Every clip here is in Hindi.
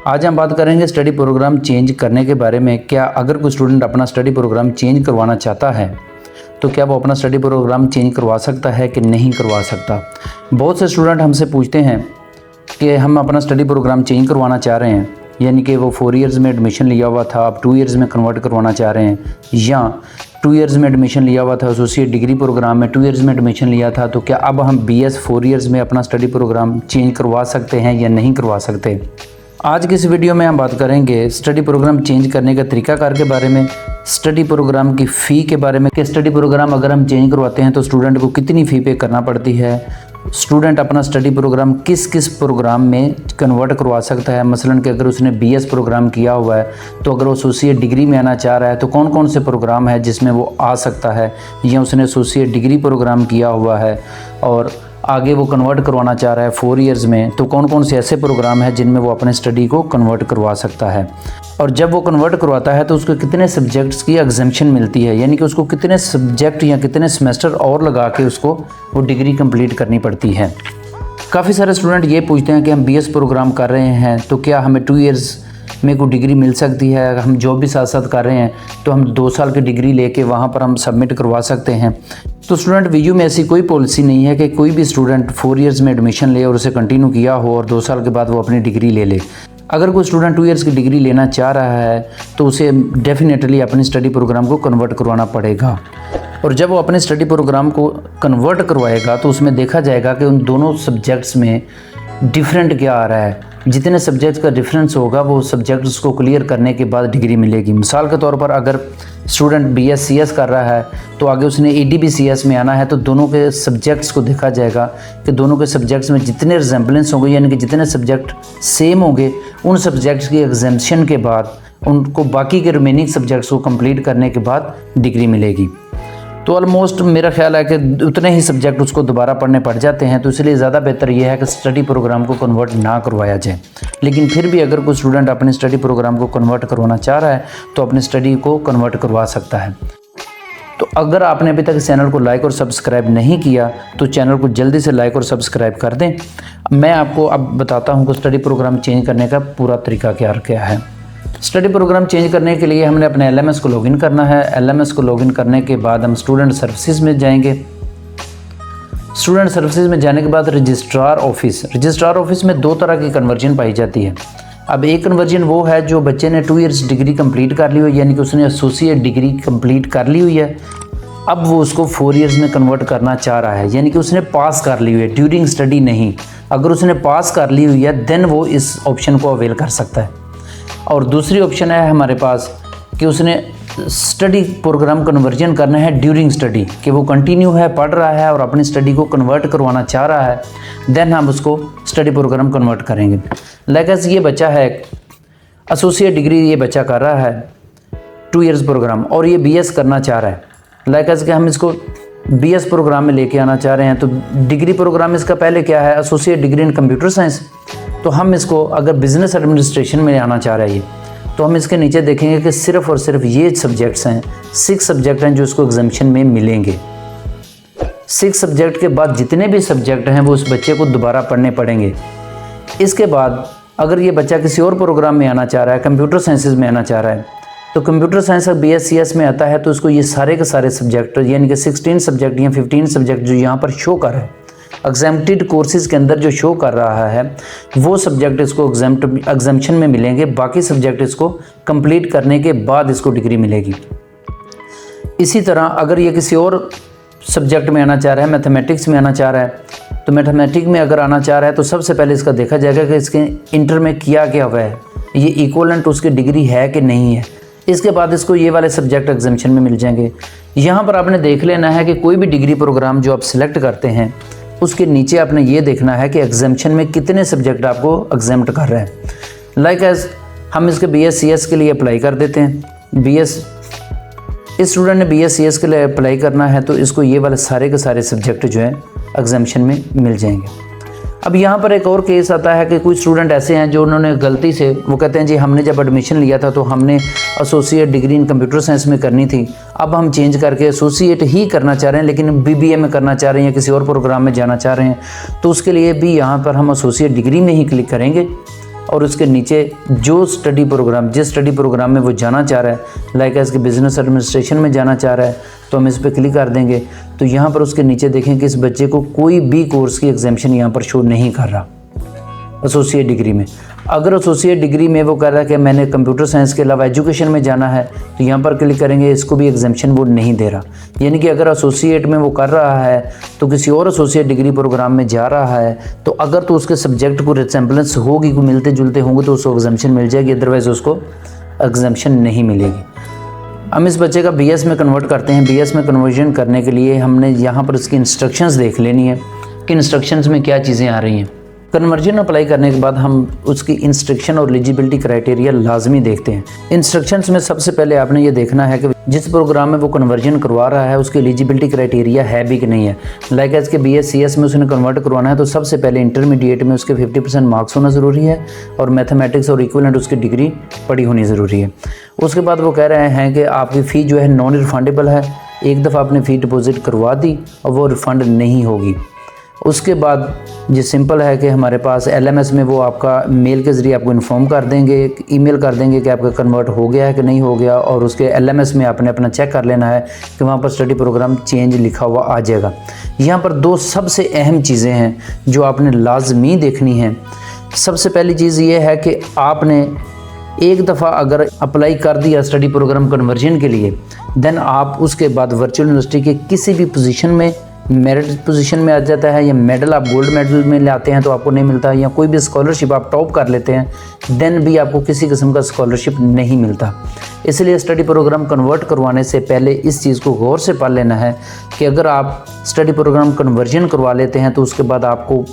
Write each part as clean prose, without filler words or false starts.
आज हम बात करेंगे स्टडी प्रोग्राम चेंज करने के बारे में। क्या अगर कोई स्टूडेंट अपना स्टडी प्रोग्राम चेंज करवाना चाहता है तो क्या वो अपना स्टडी प्रोग्राम चेंज करवा सकता है कि नहीं करवा सकता। बहुत से स्टूडेंट हमसे पूछते हैं कि हम अपना स्टडी प्रोग्राम चेंज करवाना चाह रहे हैं, यानी कि वो 4 इयर्स में एडमिशन लिया हुआ था, अब 2 इयर्स में कन्वर्ट करवाना चाह रहे हैं, या 2 इयर्स में एडमिशन लिया हुआ था एसोसिएट डिग्री प्रोग्राम में, 2 इयर्स में एडमिशन लिया था, तो क्या अब हम BS 4 इयर्स में अपना स्टडी प्रोग्राम चेंज करवा सकते हैं या नहीं करवा सकते। आज की इस वीडियो में हम बात करेंगे स्टडी प्रोग्राम चेंज करने का तरीकाकार के बारे में, स्टडी प्रोग्राम की फ़ी के बारे में कि स्टडी प्रोग्राम अगर हम चेंज करवाते हैं तो स्टूडेंट को कितनी फ़ी पे करना पड़ती है, स्टूडेंट अपना स्टडी प्रोग्राम किस किस प्रोग्राम में कन्वर्ट करवा सकता है। मसलन कि अगर उसने BS प्रोग्राम किया हुआ है तो अगर वो एसोसिएट डिग्री में आना चाह रहा है तो कौन कौन से प्रोग्राम है जिसमें वो आ सकता है, या उसने एसोसिएट डिग्री प्रोग्राम किया हुआ है और आगे वो कन्वर्ट करवाना चाह रहा है 4 इयर्स में, तो कौन कौन से ऐसे प्रोग्राम हैं जिनमें वो अपने स्टडी को कन्वर्ट करवा सकता है। और जब वो कन्वर्ट करवाता है तो उसको कितने सब्जेक्ट्स की एग्जेम्पशन मिलती है, यानी कि उसको कितने सब्जेक्ट या कितने सेमेस्टर और लगा के उसको वो डिग्री कंप्लीट करनी पड़ती है। काफ़ी सारे स्टूडेंट ये पूछते हैं कि हम BS प्रोग्राम कर रहे हैं तो क्या हमें 2 इयर्स में कोई डिग्री मिल सकती है, हम जॉब भी साथ साथ कर रहे हैं तो हम 2 साल की डिग्री लेके वहाँ पर हम सबमिट करवा सकते हैं। तो स्टूडेंट VU में ऐसी कोई पॉलिसी नहीं है कि कोई भी स्टूडेंट 4 इयर्स में एडमिशन ले और उसे कंटिन्यू किया हो और 2 साल के बाद वो अपनी डिग्री ले ले। अगर कोई स्टूडेंट 2 इयर्स की डिग्री लेना चाह रहा है तो उसे डेफिनेटली अपने स्टडी प्रोग्राम को कन्वर्ट करवाना पड़ेगा, और जब वो अपने स्टडी प्रोग्राम को कन्वर्ट करवाएगा तो उसमें देखा जाएगा कि उन दोनों सब्जेक्ट्स में डिफरेंट क्या आ रहा है। जितने सब्जेक्ट का डिफरेंस होगा वो सब्जेक्ट्स को क्लियर करने के बाद डिग्री मिलेगी। मिसाल के तौर पर अगर स्टूडेंट BScs कर रहा है तो आगे उसने EDBCS में आना है तो दोनों के सब्जेक्ट्स को देखा जाएगा कि दोनों के सब्जेक्ट्स में जितने रिजेंबलेंस होंगे, यानी कि जितने सब्जेक्ट सेम होंगे, उन सब्जेक्ट्स की एग्जेम्पशन के बाद उनको बाकी के रिमेनिंग सब्जेक्ट्स को कंप्लीट करने के बाद डिग्री मिलेगी। तो ऑलमोस्ट मेरा ख्याल है कि उतने ही सब्जेक्ट उसको दोबारा पढ़ने पड़ जाते हैं, तो इसलिए ज़्यादा बेहतर यह है कि स्टडी प्रोग्राम को कन्वर्ट ना करवाया जाए। लेकिन फिर भी अगर कोई स्टूडेंट अपने स्टडी प्रोग्राम को कन्वर्ट करवाना चाह रहा है तो अपने स्टडी को कन्वर्ट करवा सकता है। तो अगर आपने अभी तक चैनल को लाइक और सब्सक्राइब नहीं किया तो चैनल को जल्दी से लाइक और सब्सक्राइब कर दें। मैं आपको अब बताता हूँ कि स्टडी प्रोग्राम चेंज करने का पूरा तरीका क्या है। स्टडी प्रोग्राम चेंज करने के लिए हमने अपने LMS को लॉगिन करना है। LMS को लॉगिन करने के बाद हम स्टूडेंट सर्विसेज में जाएंगे। स्टूडेंट सर्विसेज में जाने के बाद रजिस्ट्रार ऑफिस में 2 तरह की कन्वर्जन पाई जाती है। अब एक कन्वर्जन वो है जो बच्चे ने 2 इयर्स डिग्री कंप्लीट कर ली हुई, यानी कि उसने एसोसिएट डिग्री कंप्लीट कर ली हुई है, अब वो उसको 4 इयर्स में कन्वर्ट करना चाह रहा है, यानी कि उसने पास कर ली हुई है, ड्यूरिंग स्टडी नहीं। अगर उसने पास कर ली हुई है देन वो इस ऑप्शन को अवेल कर सकता है। और दूसरी ऑप्शन है हमारे पास कि उसने स्टडी प्रोग्राम कन्वर्जन करना है ड्यूरिंग स्टडी, कि वो कंटिन्यू है, पढ़ रहा है और अपनी स्टडी को कन्वर्ट करवाना चाह रहा है, देन हम उसको स्टडी प्रोग्राम कन्वर्ट करेंगे। लाइक ये बच्चा है एसोसिएट डिग्री, ये बच्चा कर रहा है 2 इयर्स प्रोग्राम और ये BS करना चाह रहा है। लाइक कि हम इसको BS प्रोग्राम में लेके आना चाह रहे हैं, तो डिग्री प्रोग्राम इसका पहले क्या है, associate degree in computer science. तो हम इसको अगर बिजनेस एडमिनिस्ट्रेशन में आना चाह रहे हैं तो हम इसके नीचे देखेंगे कि सिर्फ़ और सिर्फ ये सब्जेक्ट्स हैं, 6 सब्जेक्ट हैं जो इसको एग्जाम्पशन में मिलेंगे। 6 सब्जेक्ट के बाद जितने भी सब्जेक्ट हैं वो उस बच्चे को दोबारा पढ़ने पड़ेंगे। इसके बाद अगर ये बच्चा किसी और प्रोग्राम में आना चाह रहा है, कंप्यूटर साइंसेज में आना चाह रहा है, तो कंप्यूटर साइंस अगर BScs में आता है तो उसको ये सारे के सारे सब्जेक्ट, यानी कि 16 सब्जेक्ट या 15 सब्जेक्ट जो यहाँ पर शो कर रहा है, एग्जेम्प्टेड कोर्सेज़ के अंदर जो शो कर रहा है वो सब्जेक्ट इसको एग्जाम्पशन में मिलेंगे। बाकी सब्जेक्ट इसको कंप्लीट करने के बाद इसको डिग्री मिलेगी। इसी तरह अगर ये किसी और सब्जेक्ट में आना चाह रहा है, मैथमेटिक्स में आना चाह रहा है, तो मैथमेटिक्स में अगर आना चाह रहा है तो सबसे पहले इसका देखा जाएगा कि इसके इंटर में किया क्या हुआ है, ये इक्वलेंट उसकी डिग्री है कि नहीं है। इसके बाद इसको ये वाले सब्जेक्ट एग्जाम्पशन में मिल जाएंगे। यहाँ पर आपने देख लेना है कि कोई भी डिग्री प्रोग्राम जो आप सिलेक्ट करते हैं उसके नीचे आपने ये देखना है कि एग्जाम्पशन में कितने सब्जेक्ट आपको एग्जाम्प्ट कर रहे हैं। लाइक एज हम इसके BScs के लिए अप्लाई कर देते हैं। इस स्टूडेंट ने BScs के लिए अप्लाई करना है तो इसको ये वाले सारे के सारे सब्जेक्ट जो हैं एग्जाम्पशन में मिल जाएंगे। अब यहाँ पर एक और केस आता है कि कुछ स्टूडेंट ऐसे हैं जो उन्होंने गलती से वो कहते हैं जी हमने जब एडमिशन लिया था तो हमने associate degree in computer science में करनी थी, अब हम चेंज करके एसोसिएट ही करना चाह रहे हैं लेकिन BBA में करना चाह रहे हैं या किसी और प्रोग्राम में जाना चाह रहे हैं, तो उसके लिए भी यहाँ पर हम एसोसिएट डिग्री में ही क्लिक करेंगे और उसके नीचे जो स्टडी प्रोग्राम, जिस स्टडी प्रोग्राम में वो जाना चाह रहा है, लाइक इसके बिजनेस एडमिनिस्ट्रेशन में जाना चाह रहा है, तो हम इस पर क्लिक कर देंगे। तो यहाँ पर उसके नीचे देखें कि इस बच्चे को कोई भी कोर्स की एग्जामिशन यहाँ पर शो नहीं कर रहा एसोसिएट डिग्री में। अगर एसोसिएट डिग्री में वो कह रहा है कि मैंने कंप्यूटर साइंस के अलावा एजुकेशन में जाना है, तो यहाँ पर क्लिक करेंगे, इसको भी एग्जामिशन वो नहीं दे रहा। यानी कि अगर एसोसिएट में वो कर रहा है तो किसी और एसोसिएट डिग्री प्रोग्राम में जा रहा है, तो अगर तो उसके सब्जेक्ट को रिसेम्बलेंस होगी, को मिलते जुलते होंगे, तो उसको एग्जामिशन मिल जाएगी, अदरवाइज़ उसको एग्जामिशन नहीं मिलेगी। हम इस बच्चे का बीएस में कन्वर्ट करते हैं। बीएस में कन्वर्जन करने के लिए हमने यहाँ पर इसकी इंस्ट्रक्शंस देख लेनी है कि इंस्ट्रक्शंस में क्या चीज़ें आ रही हैं। कन्वर्जन अप्लाई करने के बाद हम उसकी इंस्ट्रक्शन और एलिजिबिलिटी क्राइटेरिया लाजमी देखते हैं। इंस्ट्रक्शंस में सबसे पहले आपने ये देखना है कि जिस प्रोग्राम में वो कन्वर्जन करवा रहा है उसकी एलिजिबिलिटी क्राइटेरिया है भी कि नहीं है। लाइक एज के BSc में उसने कन्वर्ट करवाना है, तो सबसे पहले इंटरमीडिएट में उसके 50% मार्क्स होना ज़रूरी है और मैथमेटिक्स और इक्विवेलेंट उसकी डिग्री पढ़ी होनी ज़रूरी है। उसके बाद वो कह रहे हैं कि आपकी फ़ी जो है नॉन रिफंडेबल है, एक दफ़ा आपने फ़ी डिपॉजिट करवा दी और वो रिफ़ंड नहीं होगी। उसके बाद ये सिंपल है कि हमारे पास LMS में वो आपका मेल के ज़रिए आपको इन्फॉर्म कर देंगे, ईमेल कर देंगे कि आपका कन्वर्ट हो गया है कि नहीं हो गया, और उसके LMS में आपने अपना चेक कर लेना है कि वहाँ पर स्टडी प्रोग्राम चेंज लिखा हुआ आ जाएगा। यहाँ पर दो सबसे अहम चीज़ें हैं जो आपने लाजमी देखनी है। सबसे पहली चीज़ ये है कि आपने एक दफ़ा अगर अप्लाई कर दिया स्टडी प्रोग्राम कन्वर्जन के लिए, देन आप उसके बाद वर्चुअल यूनिवर्सिटी के किसी भी पोजीशन में मेरिट पोजीशन में आ जाता है, या मेडल आप गोल्ड मेडल में लाते हैं तो आपको नहीं मिलता, या कोई भी स्कॉलरशिप आप टॉप कर लेते हैं, देन भी आपको किसी किस्म का स्कॉलरशिप नहीं मिलता। इसलिए स्टडी प्रोग्राम कन्वर्ट करवाने से पहले इस चीज़ को गौर से पढ़ लेना है कि अगर आप स्टडी प्रोग्राम कन्वर्जन करवा लेते हैं तो उसके बाद आपको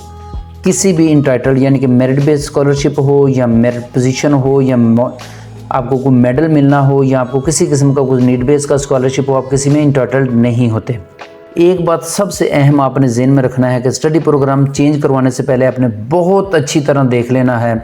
किसी भी इंटाइटल्ड, यानी कि मेरिट बेस्ड स्कॉलरशिप हो या मेरिट पोजीशन हो या आपको कोई मेडल मिलना हो या आपको किसी किस्म का कोई नीड बेस्ड का स्कॉलरशिप हो, आप किसी में इंटाइटल्ड नहीं होते। एक बात सबसे अहम आपने ज़हन में रखना है कि स्टडी प्रोग्राम चेंज करवाने से पहले आपने बहुत अच्छी तरह देख लेना है,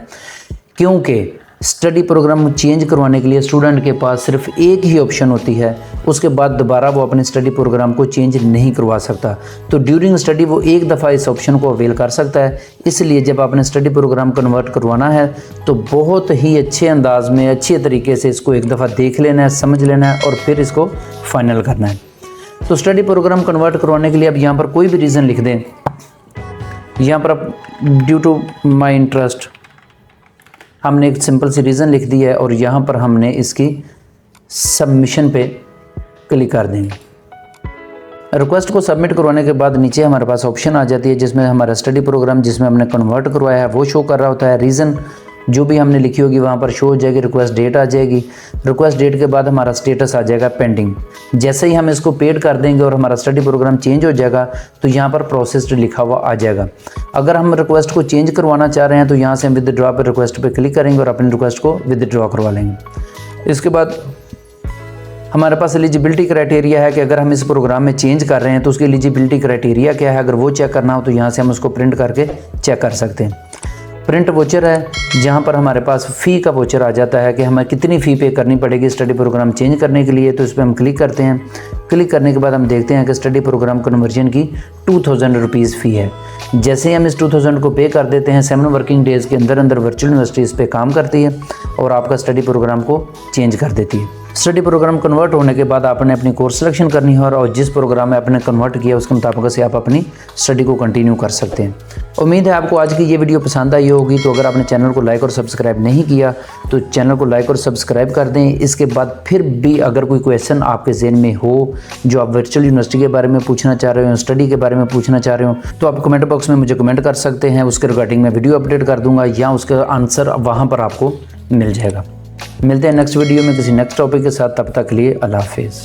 क्योंकि स्टडी प्रोग्राम चेंज करवाने के लिए स्टूडेंट के पास सिर्फ एक ही ऑप्शन होती है, उसके बाद दोबारा वो अपने स्टडी प्रोग्राम को चेंज नहीं करवा सकता। तो ड्यूरिंग स्टडी वो एक दफ़ा इस ऑप्शन को अवेल कर सकता है। इसलिए जब आपने स्टडी प्रोग्राम कन्वर्ट करवाना है तो बहुत ही अच्छे अंदाज में, अच्छे तरीके से इसको एक दफ़ा देख लेना है, समझ लेना है और फिर इसको फाइनल करना है। तो स्टडी प्रोग्राम कन्वर्ट करवाने के लिए अब यहाँ पर कोई भी रीज़न लिख दें। यहाँ पर आप ड्यू टू माई इंटरेस्ट हमने एक सिंपल सी रीज़न लिख दी है और यहाँ पर हमने इसकी सबमिशन पे क्लिक कर देंगे। रिक्वेस्ट को सबमिट करवाने के बाद नीचे हमारे पास ऑप्शन आ जाती है जिसमें हमारा स्टडी प्रोग्राम जिसमें हमने कन्वर्ट करवाया है वो शो कर रहा होता है। रीज़न जो भी हमने लिखी होगी वहाँ पर शो हो जाएगी। रिक्वेस्ट डेट आ जाएगी। रिक्वेस्ट डेट के बाद हमारा स्टेटस आ जाएगा पेंडिंग। जैसे ही हम इसको पेड कर देंगे और हमारा स्टडी प्रोग्राम चेंज हो जाएगा तो यहाँ पर प्रोसेस्ड लिखा हुआ आ जाएगा। अगर हम रिक्वेस्ट को चेंज करवाना चाह रहे हैं तो यहाँ से हम विदड्रॉ पर रिक्वेस्ट पर क्लिक करेंगे और अपनी रिक्वेस्ट को विदड्रॉ करवा लेंगे। इसके बाद हमारे पास एलिजिबिलिटी क्राइटेरिया है कि अगर हम इस प्रोग्राम में चेंज कर रहे हैं तो उसकी एलिजिबिलिटी क्राइटेरिया क्या है। अगर वो चेक करना हो तो यहाँ से हम उसको प्रिंट करके चेक कर सकते हैं। प्रिंट वोचर है जहाँ पर हमारे पास फ़ी का वोचर आ जाता है कि हमें कितनी फ़ी पे करनी पड़ेगी स्टडी प्रोग्राम चेंज करने के लिए। तो इस पर हम क्लिक करते हैं। क्लिक करने के बाद हम देखते हैं कि स्टडी प्रोग्राम कन्वर्जन की 2000 रुपीज़ फ़ी है। जैसे ही हम इस 2000 को पे कर देते हैं 7 वर्किंग डेज़ के अंदर अंदर वर्चुअल यूनिवर्सिटी इस पर काम करती है और आपका स्टडी प्रोग्राम को चेंज कर देती है। स्टडी प्रोग्राम कन्वर्ट होने के बाद आपने अपनी कोर्स सिलेक्शन करनी है और जिस प्रोग्राम में आपने कन्वर्ट किया उसके मुताबिक से आप अपनी स्टडी को कंटिन्यू कर सकते हैं। उम्मीद है आपको आज की ये वीडियो पसंद आई होगी। तो अगर आपने चैनल को लाइक और सब्सक्राइब नहीं किया तो चैनल को लाइक और सब्सक्राइब कर दें। इसके बाद फिर भी अगर कोई क्वेश्चन आपके ज़हन में हो जो आप वर्चुअल यूनिवर्सिटी के बारे में पूछना चाह रहे हो, स्टडी के बारे में पूछना चाह रहे हो, तो आप कमेंट बॉक्स में मुझे कमेंट कर सकते हैं। उसके रिगार्डिंग मैं वीडियो अपडेट कर दूँगा या उसका आंसर वहाँ पर आपको मिल जाएगा। मिलते हैं नेक्स्ट वीडियो में किसी नेक्स्ट टॉपिक के साथ। तब तक के लिए अल्लाह हाफिज़।